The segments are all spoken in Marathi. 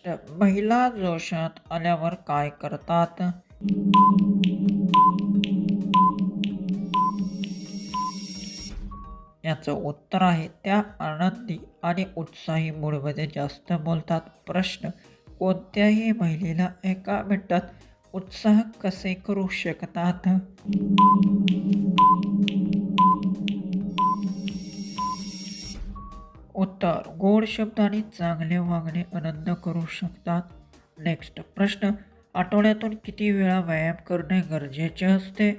प्रश्न महिला जोशात आल्यावर काय करतात? याचं उत्तर आहे त्या आनंदी आणि उत्साही मूडमध्ये जास्त बोलतात. प्रश्न कोणत्याही महिलेला एका मिनिटात उत्साह कसे करू शकतात? उत्तर गोड शब्द आणि चांगले वागणे आनंद करू शकतात. नेक्स्ट प्रश्न आठवड्यातून किती वेळा व्यायाम करणे गरजेचे असते?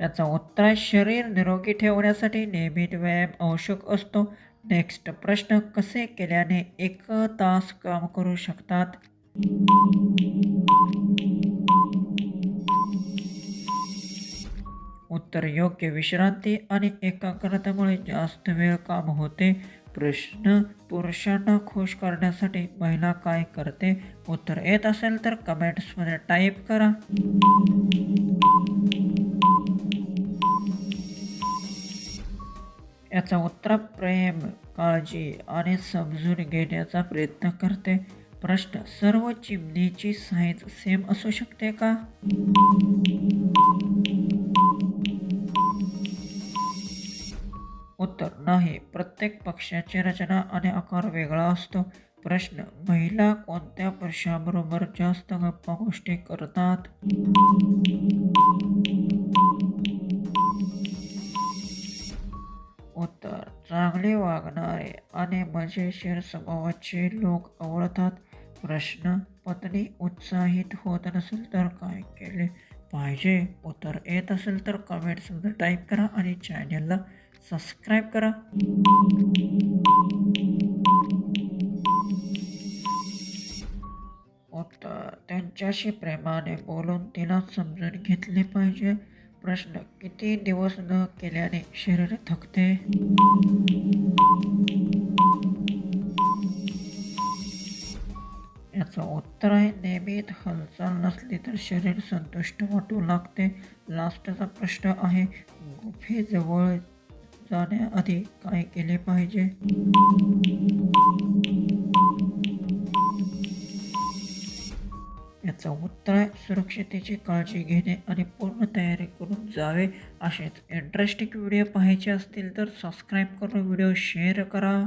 याचा उत्तर आहे शरीर निरोगी ठेवण्यासाठी नियमित व्यायाम आवश्यक असतो. नेक्स्ट प्रश्न कसे केल्याने 1 तास काम करू शकतात? उत्तर योग्य विश्रांती आणि एकाग्रतेमुळे जास्त वेळ काम होते. प्रश्न पुरुषांना खुश करण्यासाठी महिला काय करते? उत्तर येत असेल तर कमेंट्समध्ये टाईप करा. याचा उत्तर प्रेम, काळजी आणि समजून घेण्याचा प्रयत्न करते. प्रश्न सर्व चिमणीची साईज सेम असू शकते का? उत्तर नाही. प्रत्येक पक्ष्याची रचना आणि आकार वेगळा असतो. प्रश्न महिला कोणत्या पुरुषाबरोबर जास्त गप्पा गोष्टी करतात? उत्तर चांगले वागणारे आणि मजेशीर स्वभावाचे लोक आवडतात. प्रश्न पत्नी उत्साहित होत नसेल तर काय केले पाहिजे? उत्तर येत असेल तर कमेंट्समध्ये टाईप करा आणि चॅनलला सबस्क्राईब करा. उत्तर त्यांच्याशी प्रेमाने बोलून तिला समजून घेतले पाहिजे. प्रश्न किती दिवस न केल्याने शरीर थकते? याचं उत्तर आहे नियमित हालचाल नसली तर शरीर संतुष्ट वाटू लागते. लास्टचा प्रश्न आहे गुफेजवळ जाण्याआधी काय केले पाहिजे? याचं उत्तर आहे सुरक्षितेची काळजी घेणे आणि पूर्ण तयारी करून जावे. असेच इंटरेस्टिंग व्हिडिओ पाहायचे असतील तर सबस्क्राईब करून व्हिडिओ शेअर करा.